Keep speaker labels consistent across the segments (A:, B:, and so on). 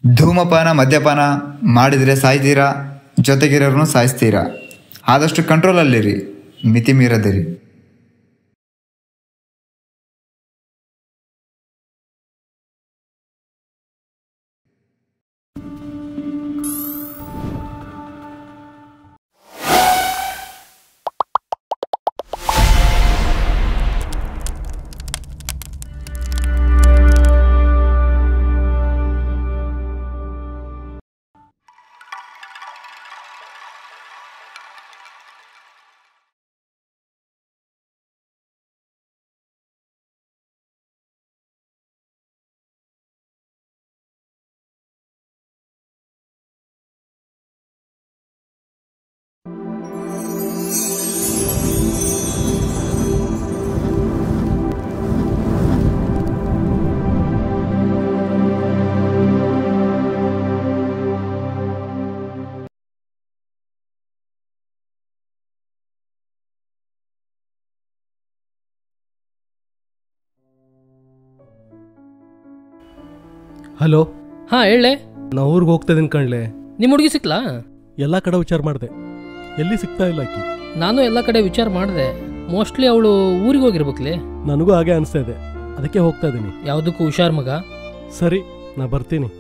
A: ಧೂಮಪಾನ ಮದ್ಯಪಾನ ಮಾಡಿದರೆ ಸಾಯ್ತೀರಾ, ಜೊತೆಗಿರೋರನ್ನು ಸಾಯಿಸ್ತೀರಾ. ಆದಷ್ಟು ಕಂಟ್ರೋಲಲ್ಲಿರಿ, ಮಿತಿ ಮೀರದಿರಿ.
B: ಹಲೋ.
C: ಹಾಂ ಹೇಳೆ.
B: ನಾ ಊರಿಗೆ ಹೋಗ್ತಾಯಿದ್ದೀನಿ ಕಣ್ಲೆ.
C: ನಿಮ್ಮ ಹುಡುಗಿ ಸಿಕ್ಲಾ?
B: ಎಲ್ಲ ಕಡೆ ವಿಚಾರ ಮಾಡಿದೆ, ಎಲ್ಲಿ ಸಿಗ್ತಾ ಇಲ್ಲ ಆಕಿ.
C: ನಾನು ಎಲ್ಲ ಕಡೆ ವಿಚಾರ ಮಾಡಿದೆ, ಮೋಸ್ಟ್ಲಿ ಅವಳು ಊರಿಗೆ ಹೋಗಿರ್ಬೇಕಲೇ.
B: ನನಗೂ ಹಾಗೆ ಅನಿಸ್ತಾ ಇದೆ, ಅದಕ್ಕೆ ಹೋಗ್ತಾ ಇದ್ದೀನಿ.
C: ಯಾವುದಕ್ಕೂ ಹುಷಾರ್ ಮಗ.
B: ಸರಿ, ನಾ ಬರ್ತೀನಿ.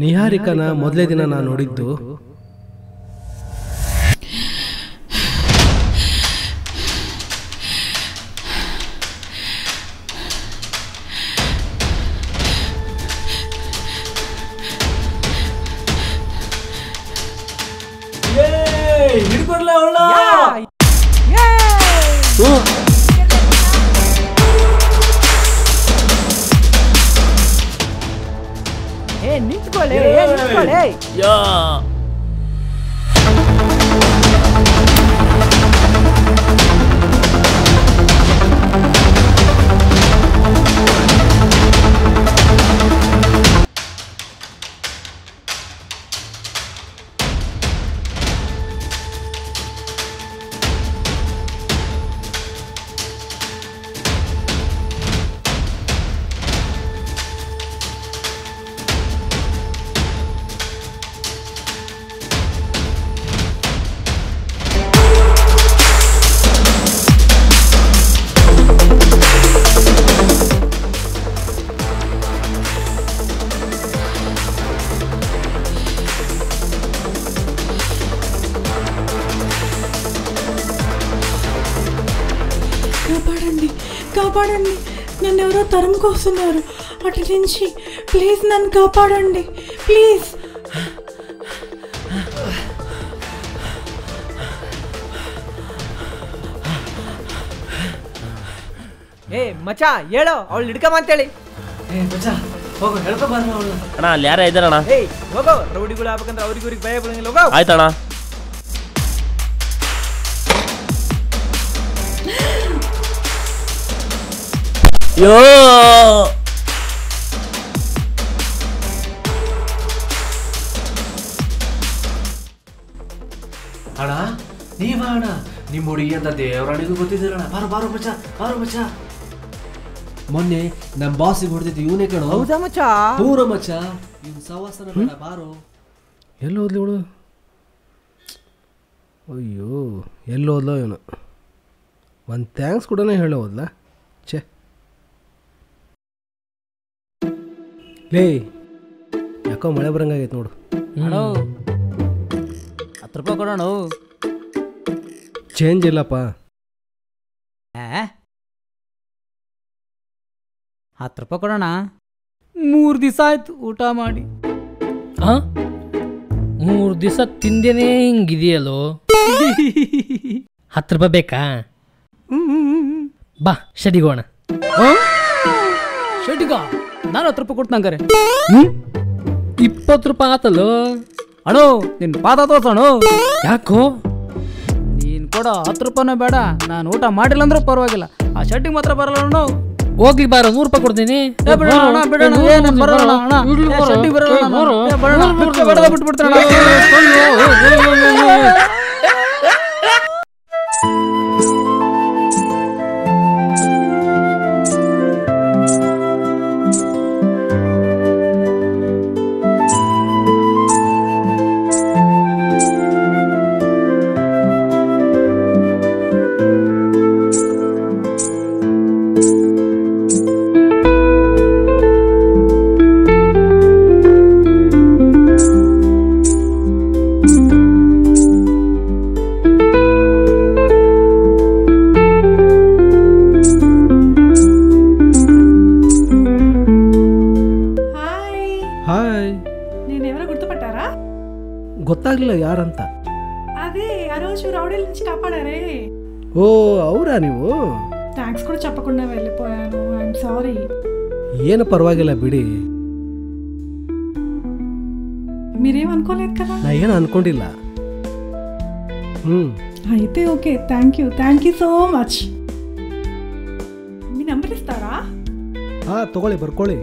B: ನಿಹಾರಿಕನ ಮೊದಲೇ ದಿನ ನಾನು ನೋಡಿದ್ದು
D: ಹಿಡ್ಕೊಡ್ಲ ಅವಳ
E: ನಿಂತ್ಕೊಳ್ಳಿ ಯಾ
F: కాపాడండి, నన్ను ఎవరో తరుముకొస్తున్నారు అటు నుంచి. ప్లీజ్ నన్ను కాపాడండి, ప్లీజ్.
E: ಏ ಮಚಾ ಹೇಳೋ, ಅವಳು ಹಿಡ್ಕಮ್ಮ ಅಂತೇಳಿ.
D: ಹೋಗೋ ಹೇಳ್ಕೊ ಬಾರ ಅವಳು.
G: ಅಣ್ಣ ಅಲ್ಲಿ ಯಾರ ಇದ್ದಾರಣ್ಣ?
E: ಏಯ್ ಹೋಗೋ, ರೌಡಿಗಳು ಆಗ್ಬೇಕಂದ್ರೆ ಅವ್ರಿಗೆ ಭಯ ಬೀಳಂಗಿಲ್ಲ. ಹೋಗೋ.
G: ಆಯ್ತಣ್ಣ. ಯೋ
D: ಅಣ್ಣ ನೀವ ಅಣ್ಣ, ನಿಮ್ಮ ಹುಡುಗಿ ಅಂತ ದೇವರಾಣಿಗೂ ಗೊತ್ತಿದ್ದೀರಣ್ಣ. ಬಾರೋ ಬಾರೋ ಮಚ್ಚ, ಬಾರೋ ಮಚ್ಚ. ಮೊನ್ನೆ ನಮ್ಮ ಬಾಸಿಗೆ ಹೊಡೆದಿದ್ದು ಇವನೇ ಕಣೋ.
E: ಹೌದಾ ಮಚಾ?
D: ಪೂರ ಮಚ್ಚ, ಇವ್ನ ಸವಾಸನ ಬೇಡ. ಬಾರೋ.
B: ಎಲ್ಲೋದ್ಲಿ ಇವಳು? ಅಯ್ಯೋ, ಎಲ್ಲೋದ್ಲೋ ಇವನು. ಒಂದು ಥ್ಯಾಂಕ್ಸ್ ಕೂಡ ಹೇಳೋದ್ಲ. ಛೇ ಲೇ, ಯಾಕೋ ಮಳೆ ಬರಂಗಾಗೈತೆ ನೋಡು.
H: ಅಣ್ಣ 10 ರೂಪಾಯಿ ಕೊಡೋಣ.
B: ಚೇಂಜ್ ಇಲ್ಲಪ್ಪ.
H: 10 ರೂಪಾಯಿ ಕೊಡೋಣ. 3 ದಿವಸ ಆಯ್ತು ಊಟ ಮಾಡಿ.
C: 3 ದಿವಸ ತಿಂದೇನೆ ಹಿಂಗಿದೆಯಲ್ಲೋ. 10 ರೂಪಾಯಿ ಬೇಕಾ? ಬಾ ಶೆಡಿಗೋಣ.
H: ಶೆಟ್ಟಿಗ ನಾನು 10 ರೂಪಾಯಿ ಕೊಡ್ತಂಗಾರೆ.
C: 20 ರೂಪಾಯಿ ಆತಲ್ಲೋ.
H: ಅಣ್ಣ ನಿನ್ನ ಪಾದ ತೋರ್ಸೋಣ.
C: ಯಾಕೋ?
H: ನೀನು ಕೊಡೋ 10 ರೂಪಾಯಿನೂ ಬೇಡ, ನಾನು ಊಟ ಮಾಡಿಲ್ಲ ಅಂದ್ರೂ ಪರವಾಗಿಲ್ಲ, ಆ ಶೆಟ್ಟಿಗೆ ಮಾತ್ರ ಬರಲ್ಲ ಅಣ್ಣ.
C: ಹೋಗ್ಲಿ ಬಾರ, 100 ರೂಪಾಯಿ ಕೊಡ್ತೀನಿ.
B: ಗೊತ್ತಾಗ್ಲಿಲ್ಲ ಯಾರಂತ.
F: అదే ఆ రోజు రౌడీల నుంచి కాపాడారే.
B: ఓ అవురా ನೀವು?
F: థ్యాంక్స్ కూడా చెప్పకుండా వెళ్ళిపోయాను. I'm sorry.
B: ಏನು పర్వాగిಲ್ಲ ಬಿಡಿ.
F: మీరేం అనుకోలేదు కదా?
B: ನಾ ಏನು ಅನ್ಕೊಂಡಿಲ್ಲ.
F: అయితే okay, thank you so much. Me number ఇస్తారా?
B: తಗೊಳ್ಳಿ ಬರ್ಕೊಳ್ಳಿ.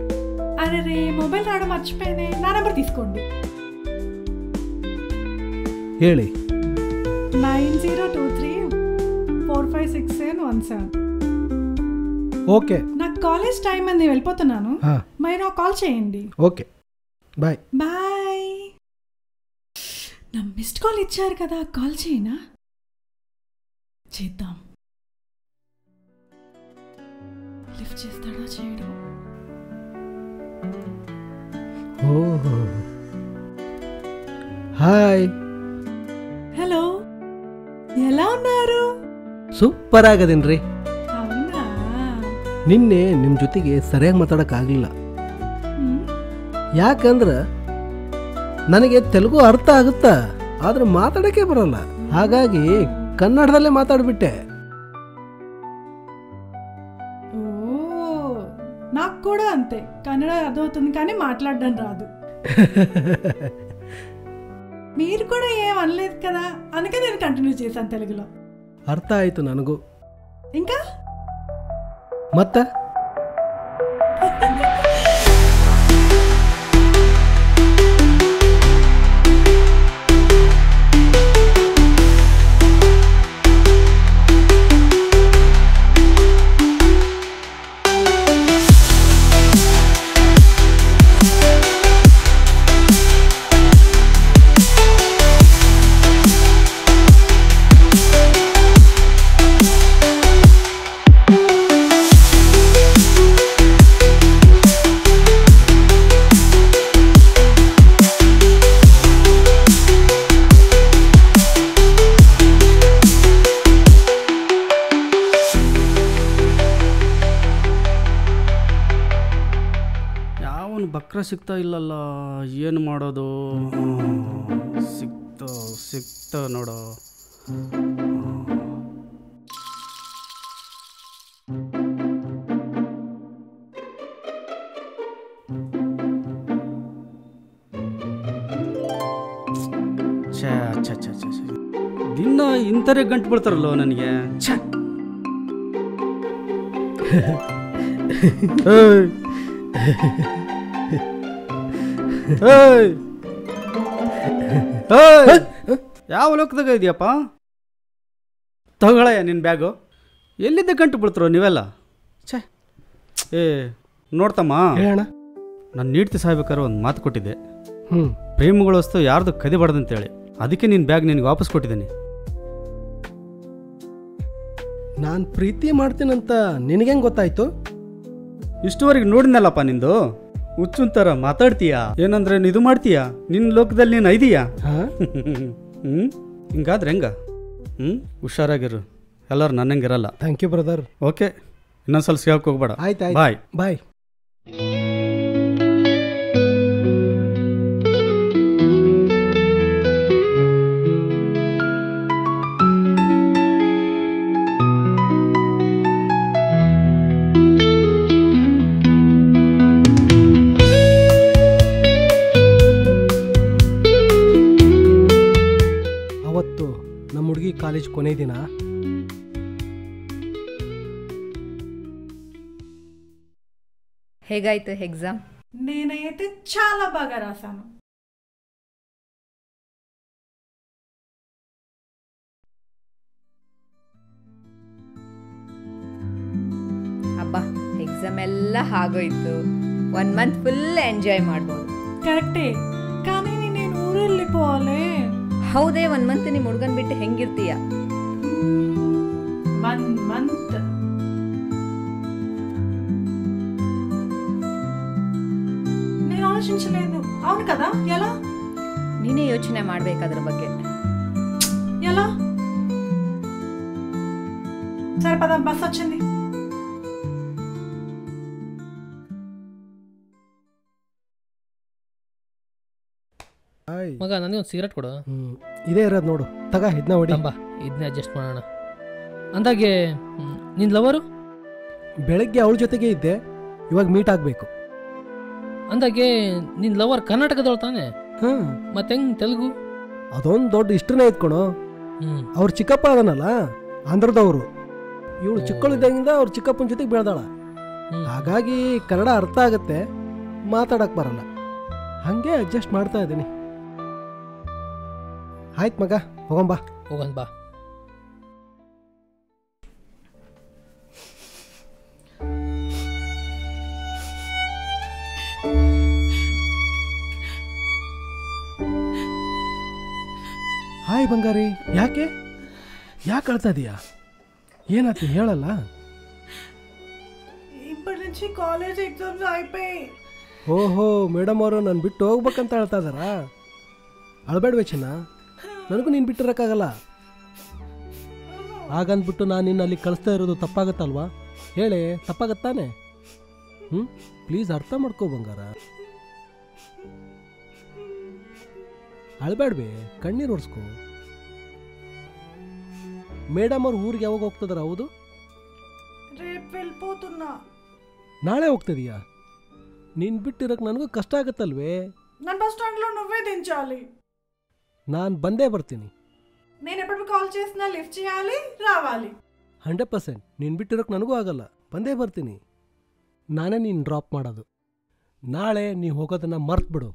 F: అరే రే మొబైల్ రావడం మర్చిపోయానే, నా నంబర్ తీసుకోండి.
B: ಹೇಳಿ.
F: 9023456717.
B: ఓకే.
F: నాకు కాలేజ్ టైం అంది, వెళ్ళిపోతున్నాను. మరి నాకు కాల్ చేయండి.
B: Okay bye.
F: బాయ్. నా మిస్డ్ కాల్ ఇచ్చారు కదా, కాల్ చేయనా? చేద్దాం. లిఫ్ట్ చేస్తాడా చేయడు?
B: ఓహో హాయ్.
F: హలో, ఎలా ఉన్నారు?
B: ಸೂಪರ್ ಆಗದೇನ್ರಿ.
F: అవునా?
B: ನಿನ್ನೆ ನಿಮ್ಮ ಜೊತೆಗೆ ಸರಿಯಾಗಿ ಮಾತಾಡೋಕ್ಕಾಗಲಿಲ್ಲ. ಯಾಕಂದ್ರೆ ನನಗೆ ತೆಲುಗು ಅರ್ಥ ಆಗುತ್ತಾ, ಆದ್ರೆ ಮಾತಾಡೋಕ್ಕೆ ಬರಲ್ಲ. ಹಾಗಾಗಿ ಕನ್ನಡದಲ್ಲೇ ಮಾತಾಡ್ಬಿಟ್ಟೆ.
F: ఓ, నాకు కూడా అంతే. కన్నడ అర్థమవుతుంది కానీ మాట్లాడడం రాదు. మీరు కూడా ఏం అనలేదు కదా, అందుకే నేను కంటిన్యూ చేశాను తెలుగులో.
B: ಅರ್ಥ ಆಯ್ತು ನನಗೂ.
F: ఇంకా
B: ಮತ್ತೆ
I: ಬಕ್ರ ಸಿಗ್ತಾ ಇಲ್ಲಲ್ಲ, ಏನು ಮಾಡೋದು? ಸಿಕ್ತ ನೋಡೋ. ದಿನ ಇಂಥರೇ ಗಂಟು ಬಿಡ್ತಾರಲ್ಲೋ ನನಗೆ. ಯಾವ ಲೋಕದಾಗ ಇದೆಯಪ್ಪ? ತಗೊಳಯ್ಯ ನಿನ್ನ ಬ್ಯಾಗು. ಎಲ್ಲಿದ್ದ ಗಂಟು ಬಿಡ್ತಾರೋ ನೀವೆಲ್ಲ? ಛೇ ನೋಡ್ತಮ್ಮ, ನಾನು ನೀಡ್ತಿ ಸಾಯ್ಬೇಕಾದ್ರೆ ಒಂದು ಮಾತು ಕೊಟ್ಟಿದ್ದೆ, ಪ್ರೇಮಿಗಳ ವಸ್ತು ಯಾರ್ದು ಕದಿಬಾರ್ದಂತೇಳಿ. ಅದಕ್ಕೆ ನಿನ್ನ ಬ್ಯಾಗ್ ನಿನಗೆ ವಾಪಸ್ ಕೊಟ್ಟಿದ್ದೀನಿ.
B: ನಾನು ಪ್ರೀತಿ ಮಾಡ್ತೀನಂತ ನಿನಗೇನು ಗೊತ್ತಾಯ್ತು?
I: ಇಷ್ಟುವರೆಗೆ ನೋಡಿದ್ನಲ್ಲಪ್ಪ ನಿಂದು. ಹುಚ್ಚುಂತರ ಮಾತಾಡ್ತೀಯಾ? ಏನಂದ್ರೆ ಇದು ಮಾಡ್ತೀಯಾ? ನಿನ್ನ ಲೋಕದಲ್ಲಿ ನೀನು ಐದೀಯಾ? ಹಿಂಗಾದ್ರೆ ಹೆಂಗ? ಹುಷಾರಾಗಿರು, ಎಲ್ಲರೂ ನನ್ನಂಗಿರಲ್ಲ.
B: Thank you brother.
I: ಓಕೆ, ಇನ್ನೊಂದ್ಸಲ ಸಿಗಕ್ಕೆ ಹೋಗ್ಬೇಡ.
B: ಆಯ್ತು
I: ಬಾಯ್
B: ಬಾಯ್. ಅವತ್ತು ನಮ್ಮ ಹುಡುಗಿ ಕಾಲೇಜ್ ಕೊನೆ ದಿನ.
J: ಹೇಗಾಯ್ತು ఎగ్జామ్?
F: నేనైతే చాలా బాగా రాశాను.
J: అబ్బా ఎగ్జామ్ ಎಲ್ಲ ఆగోಯ್ತು. 1 మంత్ ఫుల్ ఎంజాయ్ ಮಾಡ್ಬೋದು.
F: కరెక్టే, కానీ నేను ఊరెళ్ళిపోవాలి.
J: ಹೌದೇ, 1 ಮಂತ್ ನಿಮ್ಮ ಹುಡುಗನ್ ಬಿಟ್ಟು ಹೆಂಗಿರ್ತೀಯ?
F: 1 ಮಂತ್ నేను ఆలోచించలేదు. అవును కదా, ఎలా?
J: ನೀನೇ ಯೋಚನೆ ಮಾಡ್ಬೇಕು ಅದ್ರ ಬಗ್ಗೆ.
F: ఎలా? సరే పద, బస్ వచ్చింది.
C: ಮಗ ನನಗೆ ಒಂದು ಸಿಗರೇಟ್ ಕೊಡು.
B: ಇದೇ ಇರೋದು ನೋಡು, ತಗ ಇದನ್ನ ಹೊಡಿ.
C: ಬಾ, ಇದನ್ನೇ ಅಡ್ಜಸ್ಟ್ ಮಾಡೋಣ. ಅಂದಾಗೆ ನಿನ್ನ ಲವರು?
B: ಬೆಳಗ್ಗೆ ಅವಳ ಜೊತೆಗೆ ಇದ್ದೆ, ಇವಾಗ ಮೀಟ್ ಆಗಬೇಕು.
C: ಅಂದಾಗೆ ನಿನ್ನ ಲವರ್ ಕರ್ನಾಟಕದವಳು ತಾನೆ?
B: ಹಾಂ,
C: ಮತ್ತೆ ಹೆಂಗೆ ತೆಲುಗು?
B: ಅದೊಂದು ದೊಡ್ಡ ಇಷ್ಟನೇ ಇದ್ಕೊಣು. ಅವ್ರ ಚಿಕ್ಕಪ್ಪ ಅದನ್ನಲ್ಲ, ಆಂಧ್ರದವರು. ಇವಳು ಚಿಕ್ಕಳಿದ್ದಾಗಿಂದ ಅವ್ರ ಚಿಕ್ಕಪ್ಪನ ಜೊತೆಗೆ ಬೆಳೆದಾಳ. ಹಾಗಾಗಿ ಕನ್ನಡ ಅರ್ಥ ಆಗತ್ತೆ, ಮಾತಾಡಕ್ಕೆ ಬರಲ್ಲ. ಹಾಗೆ ಅಡ್ಜಸ್ಟ್ ಮಾಡ್ತಾ ಇದ್ದೀನಿ. ಆಯ್ತು ಮಗ, ಹೋಗಂಬಾ.
C: ಹೋಗನ್ ಬಾ.
B: ಹಾಯ್ ಬಂಗಾರಿ, ಯಾಕೆ ಅಳ್ತಾ ಇದೀಯಾ? ಏನಾಯ್ತು ಹೇಳಲ್ಲ?
F: ఇప్పటి నుంచి కాలేజ్ ఎగ్జామ్స్ అయిపోయి.
B: ಓಹೋ, ಮೇಡಮ್ ಅವರು ನಾನು ಬಿಟ್ಟು ಹೋಗ್ಬೇಕಂತ ಹೇಳ್ತಾ ಇದ್ದಾರಾ? ಅಳಬೇಡ್ವೆ ಚಿನ್ನ, ನನಗೂ ನೀನು ಬಿಟ್ಟಿರೋಕ್ಕಾಗಲ್ಲ. ಹಾಗಂದ್ಬಿಟ್ಟು ನಾನು ನಿನ್ನ ಅಲ್ಲಿ ಕಳಿಸ್ತಾ ಇರೋದು ತಪ್ಪಾಗತ್ತಲ್ವಾ? ಹೇಳಿ, ತಪ್ಪಾಗತ್ತಾನೆ? ಪ್ಲೀಸ್ ಅರ್ಥ ಮಾಡ್ಕೋ ಬಂಗಾರ. ಅಳಬೇಡ್ವೆ, ಕಣ್ಣೀರು ಒರೆಸ್ಕೋ. ಮೇಡಮ್ ಅವ್ರು ಊರಿಗೆ ಯಾವಾಗ ಹೋಗ್ತದಾರ? ಹೌದು,
F: రేపు వెళ్ళిపోతున్నా.
B: ನಾಳೆ ಹೋಗ್ತಿದೀಯಾ? ನೀನು ಬಿಟ್ಟಿರೋಕೆ ನನಗೂ ಕಷ್ಟ ಆಗತ್ತಲ್ವೇ?
F: ನನ್ನ బస్ స్టాండ్ లో నువ్వే దించాలి.
B: ನಾನು ಬಂದೇ ಬರ್ತೀನಿ.
F: నేను ఎప్పుడు కాల్ చేసినా లిఫ్ట్ చేయాలి, రావాలి.
B: 100%. ನೀನು ಬಿಟ್ಟಿರೋಕೆ ನನಗೂ ಆಗಲ್ಲ, ಬಂದೇ ಬರ್ತೀನಿ. ನಾನೇ ನೀನು ಡ್ರಾಪ್ ಮಾಡೋದು. ನಾಳೆ ನೀವು ಹೋಗೋದನ್ನ ಮರ್ತು ಬಿಡು.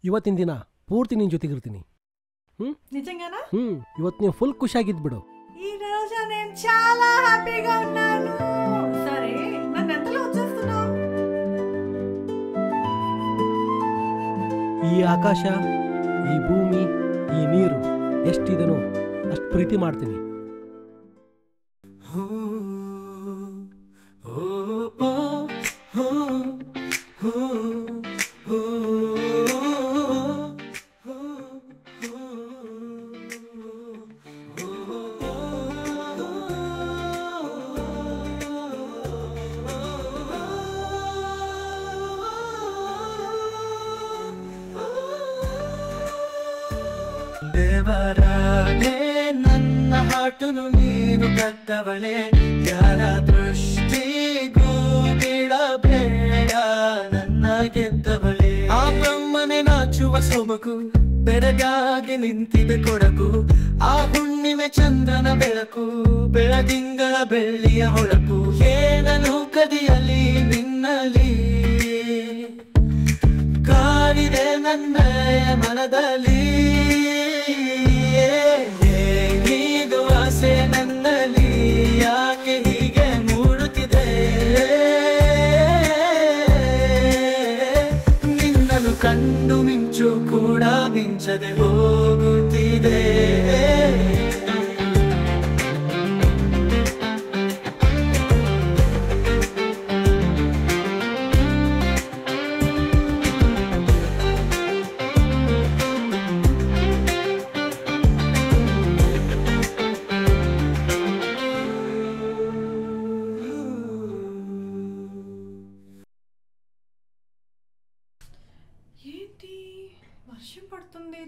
B: ಇವತ್ತಿನ ದಿನ ಪೂರ್ತಿ ನಿನ್ನ ಜೊತೆಗಿರ್ತೀನಿ.
F: నిజంగానా?
B: ಇವತ್ತು ನೀವು ಫುಲ್ ಖುಷಿಯಾಗಿದ್ಬಿಡು.
F: ఈ రోజు నేను చాలా హ్యాపీగా ఉన్నాను. సరే, నన్ను ఎంతలో వచ్చేస్తున్నావు?
B: ಈ ಆಕಾಶ, ಈ ಭೂಮಿ, ಈ ನೀರು ಎಷ್ಟಿದನೋ ಅಷ್ಟು ಪ್ರೀತಿ ಮಾಡ್ತೀನಿ.
K: ದೇವರಾಣೆ ನನ್ನ ಹಾಟುನು ನೀನು ಕದ್ದವಳೆ, ಯಾರ ದೃಷ್ಟಿಗೂ ಬಿಡಬೇಡ ನನ್ನ ಗೆದ್ದವಳೆ. ಆ ಬ್ರಹ್ಮನೆ ನಾಚುವ ಸೊಬಗು, ಬೆರಗಾಗಿ ನಿಂತಿದೆ ಕೊಡಗು. ಆ ಹುಣ್ಣಿಮೆ ಚಂದ್ರನ ಬೆಳಕು, ಬೆಳದಿಂಗಳ ಬೆಳ್ಳಿಯ ಹೊಳಪು. ಏನನು ಕದಿಯಲಿ ನಿನ್ನಲಿ, ಕಾಡಿದೆ ನನ್ನ ಮನದಲ್ಲಿ. ಹೇಗೀದು ಆಸೆ ನನ್ನಲ್ಲಿ, ಯಾಕೆ ಹೀಗೆ ಮೂಡುತ್ತಿದೆ? ನಿನ್ನನ್ನು ಕಂಡು ಮಿಂಚು ಕೂಡ ಮಿಂಚದೆ ಹೋಗುತ್ತಿದೆ.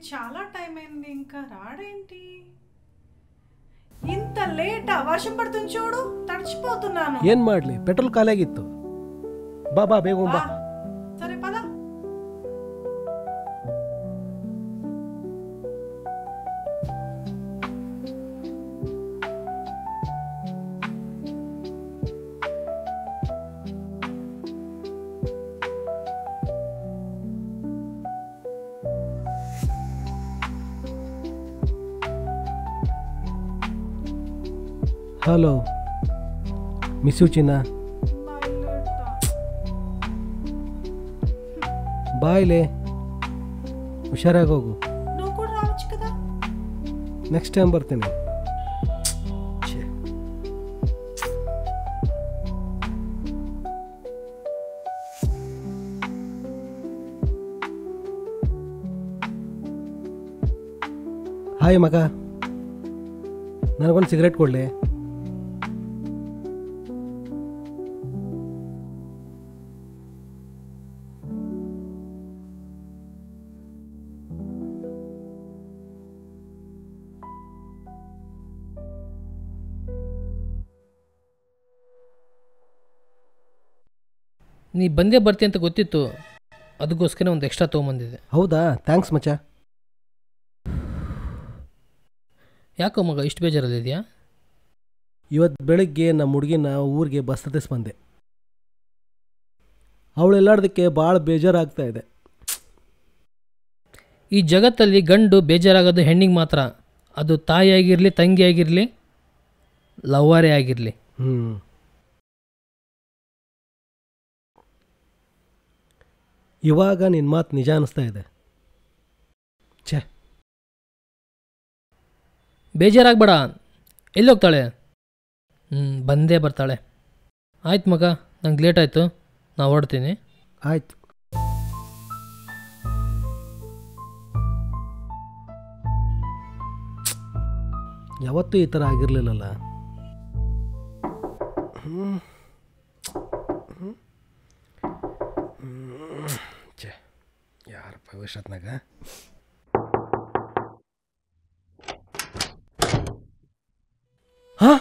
F: చాలా టైం అయింది, ఇంకా రాడేంటి? ఇంత లేటా? వర్షం పడుతుంది చూడు, తడిచిపోతున్నాను.
B: ఏం ಮಾಡ್ಲಿ, ಪೆಟ್ರೋಲ್ ಖಾಲಿಯಾಗಿತ್ತು. ಬಾ ಬಾ ಬೇಗ ಬಾ.
F: సరే పద.
B: ಹಲೋ, ಮಿಸ್ ಯು ಚಿನ್ನ. ಬಾಯ್ಲೆ, ಹುಷಾರಾಗಿ ಹೋಗು.
F: నువ్వు కూడా రావచ్చు కదా.
B: ನೆಕ್ಸ್ಟ್ ಟೈಮ್ ಬರ್ತೀನಿ. ಹಾಯ್ ಮಗ, ನನಗೊಂದು ಸಿಗರೇಟ್ ಕೊಡಲಿ?
C: ನೀ ಬಂದೇ ಬರ್ತೀಯ ಅಂತ ಗೊತ್ತಿತ್ತು, ಅದಕ್ಕೋಸ್ಕರ ಒಂದು ಎಕ್ಸ್ಟ್ರಾ ತೊಗೊಂಬಂದಿದೆ.
B: ಹೌದಾ, ಥ್ಯಾಂಕ್ಸ್ ಮಚ್ಚ.
C: ಯಾಕೋ ಮಗ ಇಷ್ಟು ಬೇಜಾರಲ್ಲಿದೆಯಾ?
B: ಇವತ್ತು ಬೆಳಗ್ಗೆ ನಮ್ಮ ಹುಡುಗಿನ ಊರಿಗೆ ಬಸ್ ಹತ್ತಿಸ್ ಬಂದೆ. ಅವಳು ಎಲ್ಲಾಡೋದಕ್ಕೆ ಭಾಳ ಬೇಜಾರಾಗ್ತಾ ಇದೆ.
C: ಈ ಜಗತ್ತಲ್ಲಿ ಗಂಡು ಬೇಜಾರಾಗೋದು ಹೆಣ್ಣಿಗೆ ಮಾತ್ರ. ಅದು ತಾಯಿಯಾಗಿರಲಿ, ತಂಗಿಯಾಗಿರಲಿ, ಲವ್ವರೇ ಆಗಿರಲಿ.
B: ಇವಾಗ ನಿನ್ನ ಮಾತು ನಿಜ ಅನ್ನಿಸ್ತಾ ಇದೆ. ಛೇ,
C: ಬೇಜಾರಾಗಬೇಡ. ಎಲ್ಲಿ ಹೋಗ್ತಾಳೆ? ಬಂದೇ ಬರ್ತಾಳೆ. ಆಯ್ತು ಮಗ, ನಂಗೆ ಲೇಟ್ ಆಯಿತು, ನಾ ಹೊರಡ್ತೀನಿ.
B: ಆಯ್ತು. ಯಾವತ್ತೂ ಈ ಥರ ಆಗಿರಲಿಲ್ಲಲ್ಲ. ಛೇ, ಯಾರ ಭವಿಷ್ಯತ್ನಾಗ. ಹಾಂ,